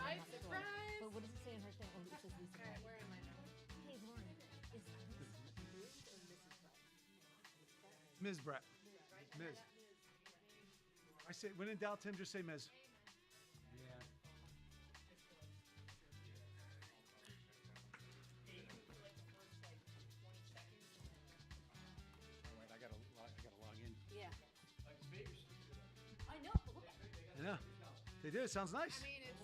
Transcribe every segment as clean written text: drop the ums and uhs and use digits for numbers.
I'm not sure. Surprise! But what does it say in her thing? Oh, it says Lisa Alright, Brett. where am I now? Hey, Lauren, is Ms. or Mrs. Brett? Ms. Brett. Ms. I say, when in doubt, Tim, just say Ms. Yeah. All right, I gotta log in. Yeah. I know. Look, I know. They did. It sounds nice. I mean, it's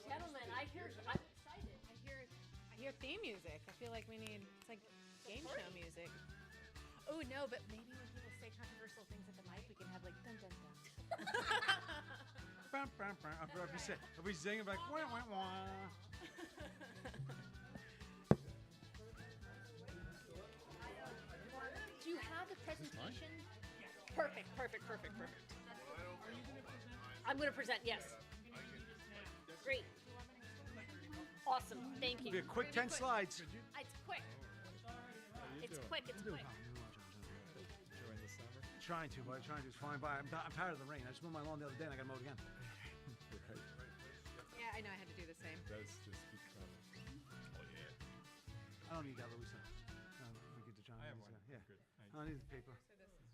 gentlemen, I'm excited. I hear theme music. I feel like we need, it's like game show music. Oh, no, but maybe when people say controversial things at the mic, we can have like dun dun dun. Bam, bam, bam. If we sing, like, wah, wah, wah. Do you have the presentation? Perfect. I'm going to present, yes. Great. Awesome. Thank Be a you. quick 10 slides. It's quick. It's quick. During the summer. Trying to, but it's fine. But I'm tired of the rain. I just mowed my lawn the other day and I got to mow it again. Right. Yeah, I know I had to do the same. That's just because. Oh yeah. I don't need that, Louisa. We get to John. I have Louisa. one. Yeah. Good. I don't need the paper.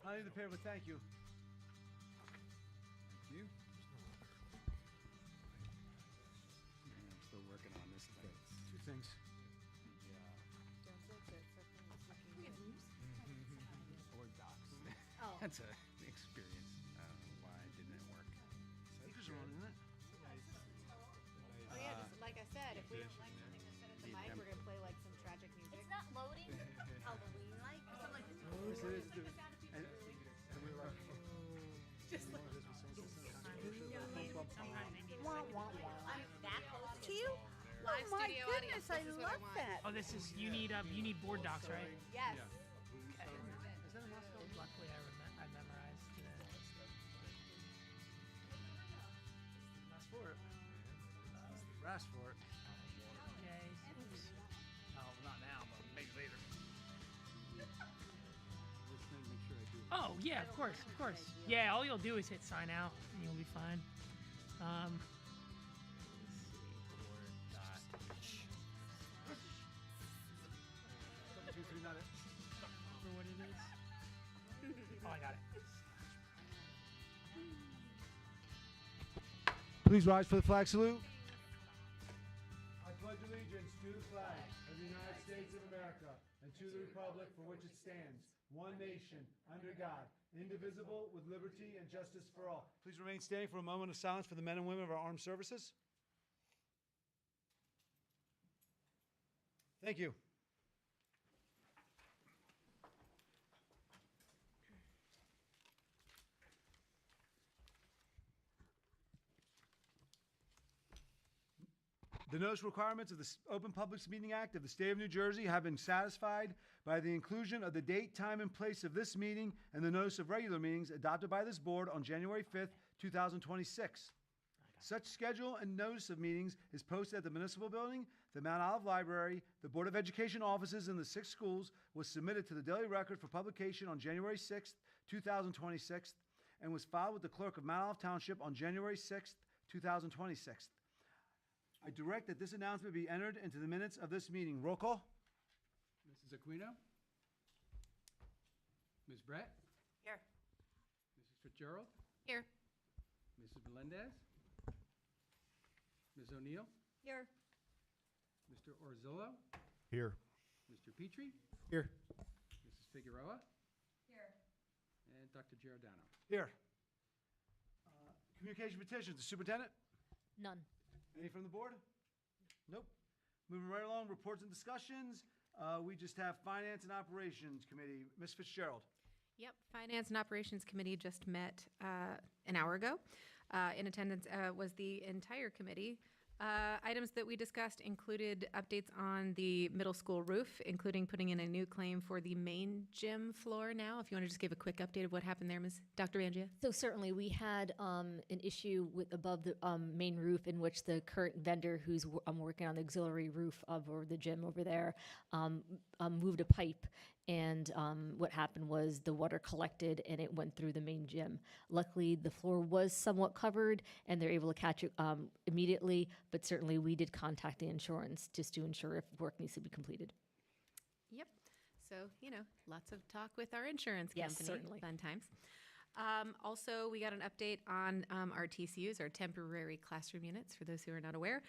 I don't need the paper, but thank you. Thank you. I'm still working on this thing. Two things. Or docs. Oh. That's an experience. I don't know why it didn't work. Speakers are on, isn't it? Oh yeah, just like I said, if we don't like something to set at the mic, we're gonna play like some tragic music. It's not loading. Halloween-like. Something like this. Yes, it is. And we were like, Just like I'm that close to you? live my studio goodness, audience. I This is what love want. that. Oh, this is you need board docs, right? Yes. Luckily, I memorized the. ask for it. Ask for it. Okay. Oops. No, not now, but maybe later. This thing, make sure I do it. Oh yeah, of course. Yeah, all you'll do is hit sign out, and you'll be fine. Let's see, board doc. 2, 3, not it. For what it is. Oh, I got it. Please rise for the flag salute. I pledge allegiance to the flag of the United States of America and to the republic for which it stands, one nation, under God, indivisible, with liberty and justice for all. Please remain standing for a moment of silence for the men and women of our armed services. Thank you. The notice requirements of the Open Public Meeting Act of the State of New Jersey have been satisfied by the inclusion of the date, time, and place of this meeting and the notice of regular meetings adopted by this board on January 5th, 2026. Such schedule and notice of meetings is posted at the Municipal Building, the Mount Olive Library, the Board of Education offices in the 6 schools, was submitted to the Daily Record for publication on January 6th, 2026, and was filed with the Clerk of Mount Olive Township on January 6th, 2026. I direct that this announcement be entered into the minutes of this meeting. Roll call. Mrs. Aquino? Ms. Brett? Here. Mrs. Fitzgerald? Here. Mrs. Melendez? Ms. O'Neill? Here. Mr. Orzillo? Here. Mr. Petrie? Here. Mrs. Figueroa? Here. And Dr. Giordano. Here. Communication petitions. The superintendent? None. Any from the board? Nope. Moving right along, reports and discussions. We just have Finance and Operations Committee. Ms. Fitzgerald. Yep, Finance and Operations Committee just met an hour ago. In attendance was the entire committee. Items that we discussed included updates on the middle school roof, including putting in a new claim for the main gym floor now. If you want to just give a quick update of what happened there, Ms. Dr. Bangia. So certainly, we had an issue with above the main roof in which the current vendor who's working on the auxiliary roof of or the gym over there moved a pipe And what happened was the water collected and it went through the main gym. Luckily, the floor was somewhat covered and they're able to catch it immediately, but certainly we did contact the insurance just to ensure if work needs to be completed. Yep. So, lots of talk with our insurance Yes, company. certainly. Fun times. Also, we got an update on our TCUs, our temporary classroom units, for those who are not aware.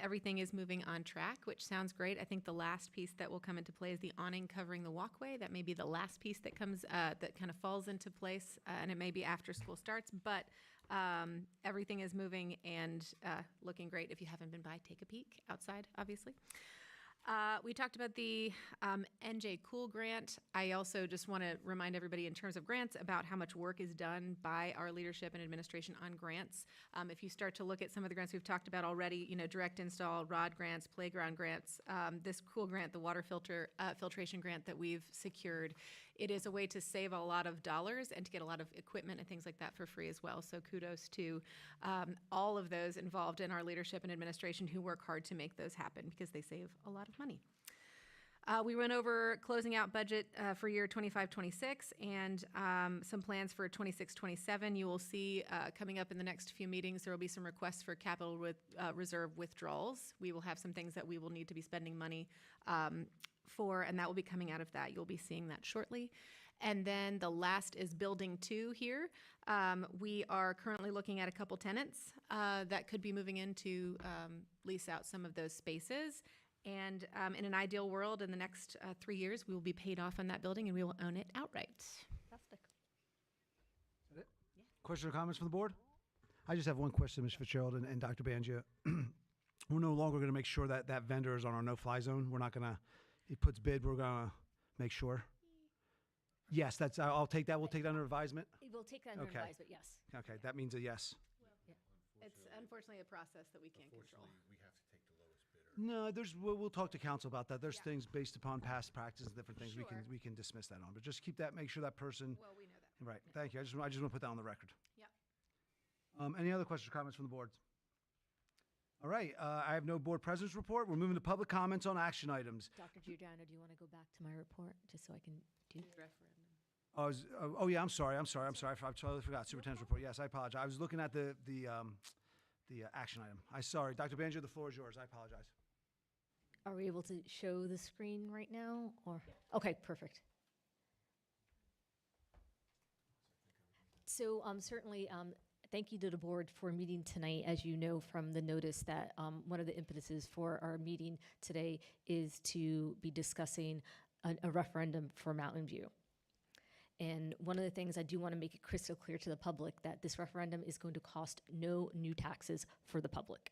Everything is moving on track, which sounds great. I think the last piece that will come into play is the awning covering the walkway. That may be the last piece that comes, that kind of falls into place, and it may be after school starts, but everything is moving and looking great. If you haven't been by, take a peek outside, obviously. We talked about the NJ Cool grant. I also just want to remind everybody in terms of grants about how much work is done by our leadership and administration on grants. If you start to look at some of the grants we've talked about already, direct install, ROD grants, playground grants, this Cool grant, the water filtration grant that we've secured, it is a way to save a lot of dollars and to get a lot of equipment and things like that for free as well. So kudos to all of those involved in our leadership and administration who work hard to make those happen because they save a lot of money. We went over closing out budget for year 25-26 and some plans for 26-27. You will see coming up in the next few meetings, there will be some requests for capital reserve withdrawals. We will have some things that we will need to be spending money for, and that will be coming out of that. You'll be seeing that shortly. And then the last is building 2 here. We are currently looking at a couple tenants that could be moving in to lease out some of those spaces. And in an ideal world, in the next 3 years, we will be paid off on that building and we will own it outright. Fantastic. Is that it? Questions or comments from the board? I just have one question, Ms. Fitzgerald and Dr. Bangia. We're no longer going to make sure that that vendor is on our no-fly zone. We're not going to, he puts bid, we're going to make sure. Yes, that's, I'll take that. We'll take that under advisement. We'll take that under Okay. advisement, yes. Okay, that means a yes. It's unfortunately a process that we can't control. No, we'll talk to council about that. There's Yeah. things based upon past practices and different things Sure. we can dismiss that on. But just keep that, make sure that person, Well, we know that. right, thank you. I just want to put that on the record. Yep. Any other questions or comments from the board? All right, I have no board president's report. We're moving to public comments on action items. Dr. Giordano, do you want to go back to my report just so I can do? Oh yeah, I'm sorry. I totally forgot. Superintendent's report. Yes, I apologize. I was looking at the action item. Sorry. Dr. Banjo, the floor is yours. I apologize. Are we able to show the screen right now or? Okay, perfect. So certainly, thank you to the board for meeting tonight. As you know from the notice that one of the impetuses for our meeting today is to be discussing a referendum for Mountain View. And one of the things I do want to make it crystal clear to the public that this referendum is going to cost no new taxes for the public.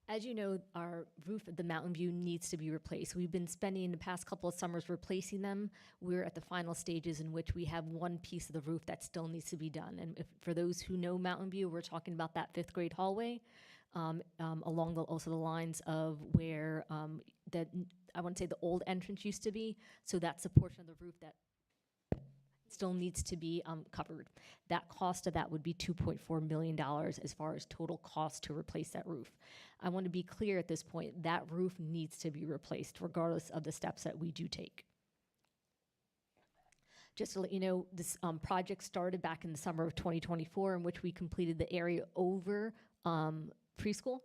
As you know, our roof at the Mountain View needs to be replaced. We've been spending the past couple of summers replacing them. We're at the final stages in which we have one piece of the roof that still needs to be done. And for those who know Mountain View, we're talking about that 5th grade hallway along also the lines of where that I want to say the old entrance used to be. So that's a portion of the roof that still needs to be covered. That cost of that would be $2.4 million as far as total cost to replace that roof. I want to be clear at this point, that roof needs to be replaced regardless of the steps that we do take. Just to let you know, this project started back in the summer of 2024 in which we completed the area over preschool.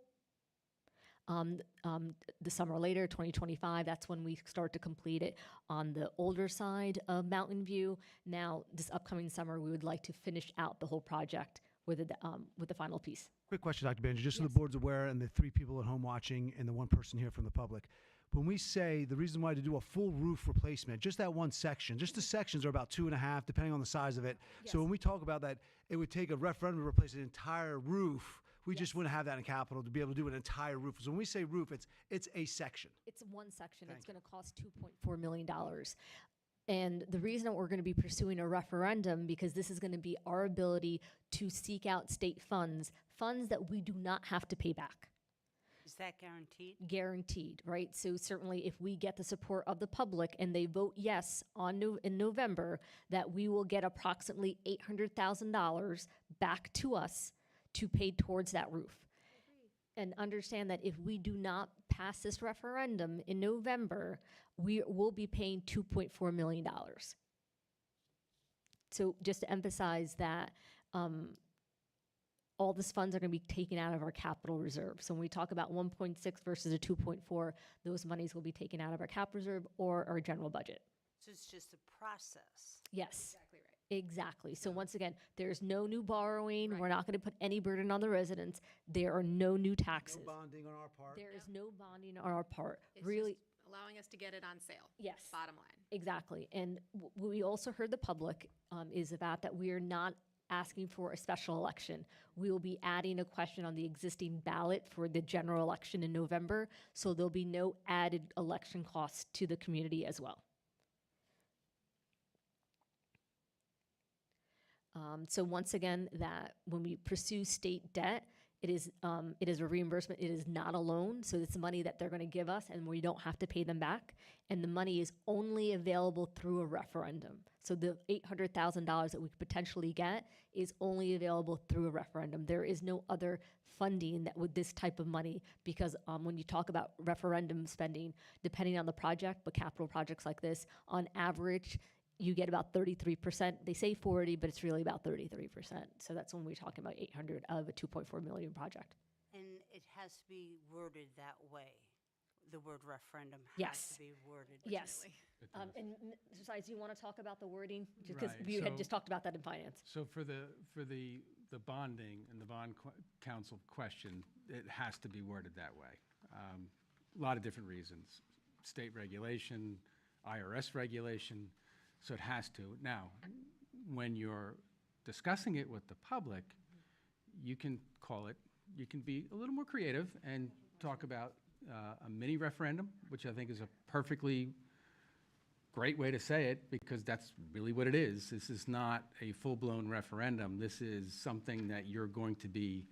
The summer later, 2025, that's when we start to complete it on the older side of Mountain View. Now, this upcoming summer, we would like to finish out the whole project with the final piece. Quick question, Dr. Banjo, just so Yes. the board's aware and the 3 people at home watching and the 1 person here from the public. When we say the reason why to do a full roof replacement, just that one section, just the sections are about 2.5, depending on the size of it. Yes. So when we talk about that, it would take a referendum to replace an entire roof. We just Yes. wouldn't have that in capital to be able to do an entire roof. So when we say roof, it's a section. It's one section. Thank It's going to cost $2.4 million. And the reason that we're going to be pursuing a referendum, because this is going to be our ability to seek out state funds that we do not have to pay back. Is that guaranteed? Guaranteed, right? So certainly if we get the support of the public and they vote yes in November, that we will get approximately $800,000 back to us to pay towards that roof. And understand that if we do not pass this referendum in November, we will be paying $2.4 million. So just to emphasize that all these funds are going to be taken out of our capital reserve. So when we talk about 1.6 versus a 2.4, those monies will be taken out of our cap reserve or our general budget. So it's just a process. Yes. Exactly right. Exactly. So once again, there's no new borrowing. Right. We're not going to put any burden on the residents. There are no new taxes. No bonding on our part. There is no bonding on our part. It's Really, just allowing us to get it on sale. yes. Bottom line. Exactly. And we also heard the public is about that we are not asking for a special election. We will be adding a question on the existing ballot for the general election in November. So there'll be no added election costs to the community as well. So once again, that when we pursue state debt, it is a reimbursement. It is not a loan. So it's money that they're going to give us, and we don't have to pay them back. And the money is only available through a referendum. So the $800,000 that we could potentially get is only available through a referendum. There is no other funding that with this type of money, because when you talk about referendum spending, depending on the project, but capital projects like this, on average, you get about 33%. They say 40, but it's really about 33%. So that's when we're talking about 800 of a 2.4 million project. And it has to be worded that way. The word referendum has Yes. to be worded. Yes. Unfortunately. And Mr. Sides, do you want to talk about the wording? Because Right, we had so- just talked about that in finance. So for the bonding and the bond council question, it has to be worded that way. A lot of different reasons, state regulation, IRS regulation, so it has to. Now, when you're discussing it with the public, you can call it, you can be a little more creative and talk about a mini referendum, which I think is a perfectly great way to say it, because that's really what it is. This is not a full-blown referendum. This is something that you're going to be,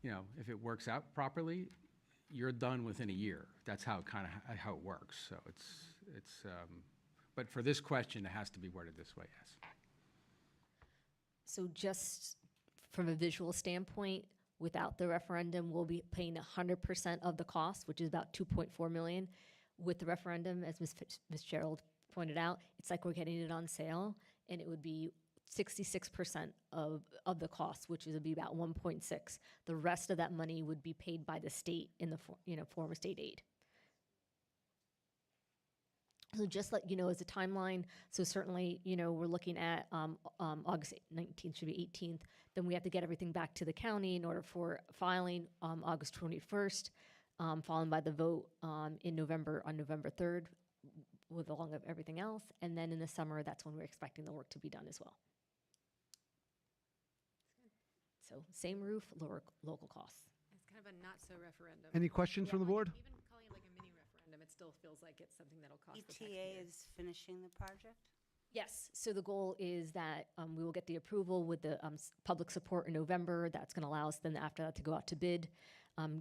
if it works out properly, you're done within a year. That's how how it works. So but for this question, it has to be worded this way, yes. So just from a visual standpoint, without the referendum, we'll be paying 100% of the cost, which is about 2.4 million. With the referendum, as Ms. Gerald pointed out, it's like we're getting it on sale, and it would be 66% of the cost, which would be about 1.6. The rest of that money would be paid by the state in the form of state aid. So just let you know as a timeline, so certainly, we're looking at August 19th, should be 18th. Then we have to get everything back to the county in order for filing August 21st, followed by the vote in November, on November 3rd, with along of everything else. And then in the summer, that's when we're expecting the work to be done as well. So same roof, lower local costs. It's kind of a not-so-referendum. Any questions from the board? Even calling it like a mini referendum, it still feels like it's something that'll cost the ETA taxpayer. is finishing the project? Yes, so the goal is that we will get the approval with the public support in November. That's going to allow us then after that to go out to bid,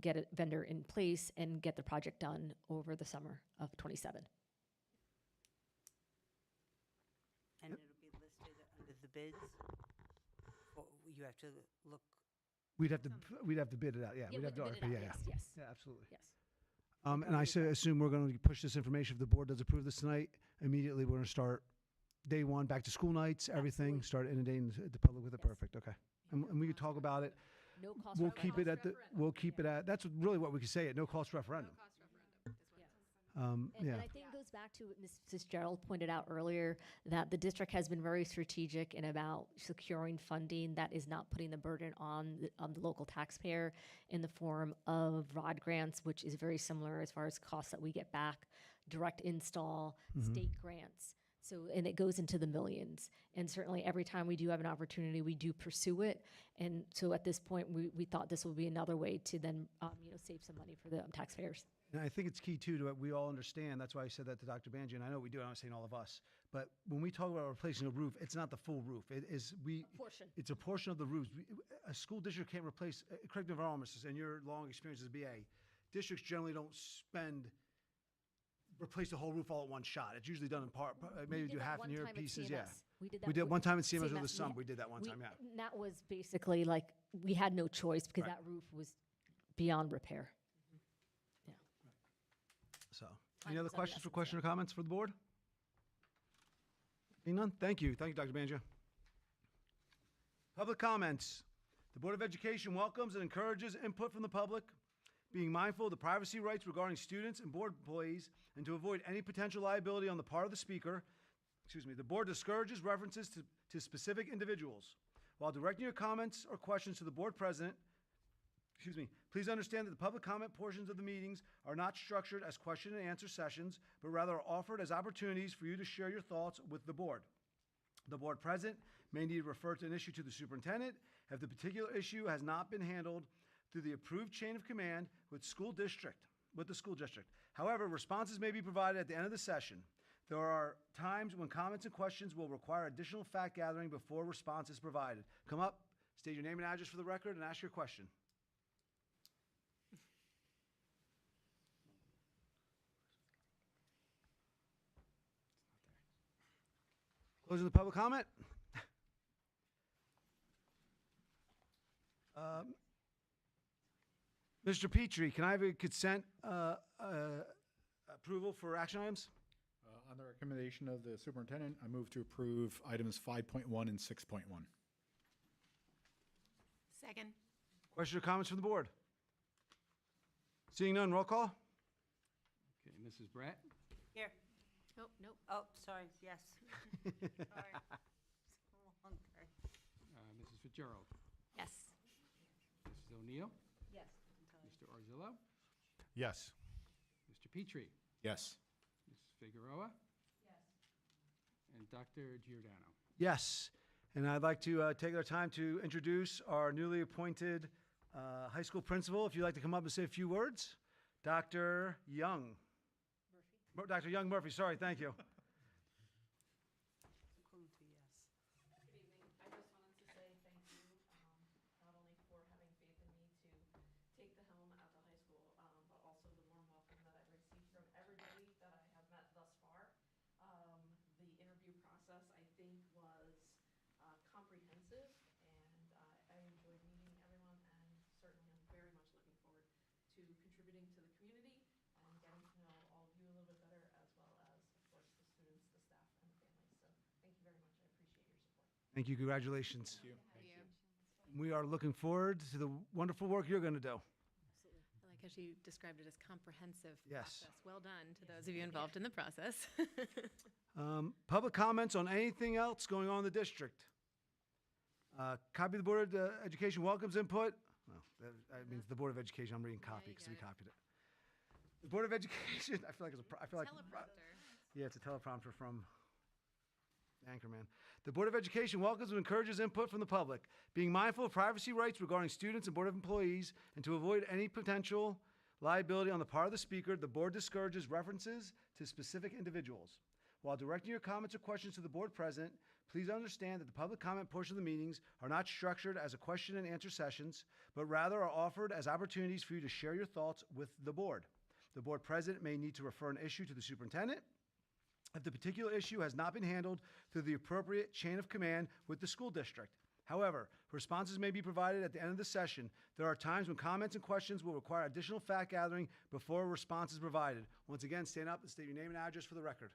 get a vendor in place, and get the project done over the summer of '27. And it'll be listed under the bids? Or you have to look, We'd have to bid it out, yeah. We'd have to bid it RFP, out, yeah, yes, yeah. yes, Yeah, absolutely. yes. And I assume we're going to push this information, if the board does approve this tonight, immediately we're going to start day one, back to school nights, everything, Absolutely. start inundating the public with it, Yes. perfect, okay. And we could talk about it, No cost. we'll for keep it at the, we'll keep it at, that's really what we could say, at no cost referendum. No-cost referendum is what it is. And Yeah, I think it goes back to what Mrs. Gerald pointed out earlier, that the district has been very strategic in about securing funding that is not putting the burden on the local taxpayer in the form of ROD grants, which is very similar as far as costs that we get back, direct install, state grants. So, and it goes into the millions. And certainly every time we do have an opportunity, we do pursue it. And so at this point, we thought this would be another way to then, save some money for the taxpayers. and I think it's key too, to we all understand, that's why I said that to Dr. Banji, and I know we do, I'm not saying all of us, but when we talk about replacing a roof, it's not the full roof, it is, Portion. it's a portion of the roofs. A school district can't replace, correct me if I'm wrong, Mrs., and your long experience as BA, districts generally don't replace the whole roof all at one shot. It's usually done in part, maybe do half in your pieces, yeah. We did that. We did one time in CMS with the CMS, sum, we did that one time, yeah. And that was basically like, we had no choice because Right. that roof was beyond repair. So, Time any other is of the questions for essence, question yeah. or comments for the board? Seeing none? Thank you. Thank you, Dr. Banjo. Public comments. The Board of Education welcomes and encourages input from the public, being mindful of the privacy rights regarding students and board employees, and to avoid any potential liability on the part of the speaker. The board discourages references to specific individuals. While directing your comments or questions to the board president, please understand that the public comment portions of the meetings are not structured as question and answer sessions, but rather are offered as opportunities for you to share your thoughts with the board. The board president may need to refer to an issue to the superintendent if the particular issue has not been handled through the approved chain of command with the school district. However, responses may be provided at the end of the session. There are times when comments and questions will require additional fact gathering before response is provided. Come up, state your name and address for the record, and ask your question. Closing the public comment. Mr. Petrie, can I have a consent approval for action items? On the recommendation of the superintendent, I move to approve items 5.1 and 6.1. Second. Questions or comments from the board? Seeing none, roll call. Okay, Mrs. Brett? Here. Oh, nope. Oh, sorry, yes. Sorry. Long day. Mrs. Fitzgerald? Yes. Mrs. O'Neill? Yes. Mr. Arzillo? Yes. Mr. Petrie? Yes. Mrs. Figueroa? Yes. And Dr. Giordano? Yes, and I'd like to take our time to introduce our newly appointed high school principal. If you'd like to come up and say a few words. Dr. Young. Murphy. Dr. Young Murphy, sorry, thank you. According to yes. Good evening. I just wanted to say thank you, not only for having faith in me to take the helm at the high school, but also the warm welcome that I've received from everybody that I have met thus far. The interview process, I think, was comprehensive, and I enjoyed meeting everyone, and certainly I'm very much looking forward to contributing to the community and getting to know all of you a little bit better, as well as, of course, the students, the staff, and the families. So thank you very much. I appreciate your support. Thank you, congratulations. Thank you. We are looking forward to the wonderful work you're going to do. Absolutely. I like how she described it as comprehensive Yes. process. Well done to those of you involved in the process. Public comments on anything else going on in the district. Copy of the Board of Education welcomes input. Well, that means the Board of Education. I'm reading copy you because we got it. copied it. The Board of Education. I feel like Teleprompter. yeah, it's a teleprompter from Anchorman. The Board of Education welcomes and encourages input from the public, being mindful of privacy rights regarding students and board of employees, and to avoid any potential liability on the part of the speaker. The board discourages references to specific individuals. While directing your comments or questions to the board president, please understand that the public comment portion of the meetings are not structured as a question and answer sessions, but rather are offered as opportunities for you to share your thoughts with the board. The board president may need to refer an issue to the superintendent if the particular issue has not been handled through the appropriate chain of command with the school district. However, responses may be provided at the end of the session. There are times when comments and questions will require additional fact gathering before a response is provided. Once again, stand up and state your name and address for the record.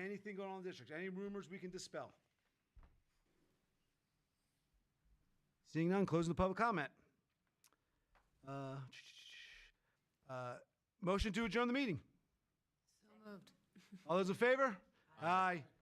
Anything going on in the district? Any rumors we can dispel? Seeing none, closing the public comment. Motion to adjourn the meeting. So moved. All those in favor? Aye.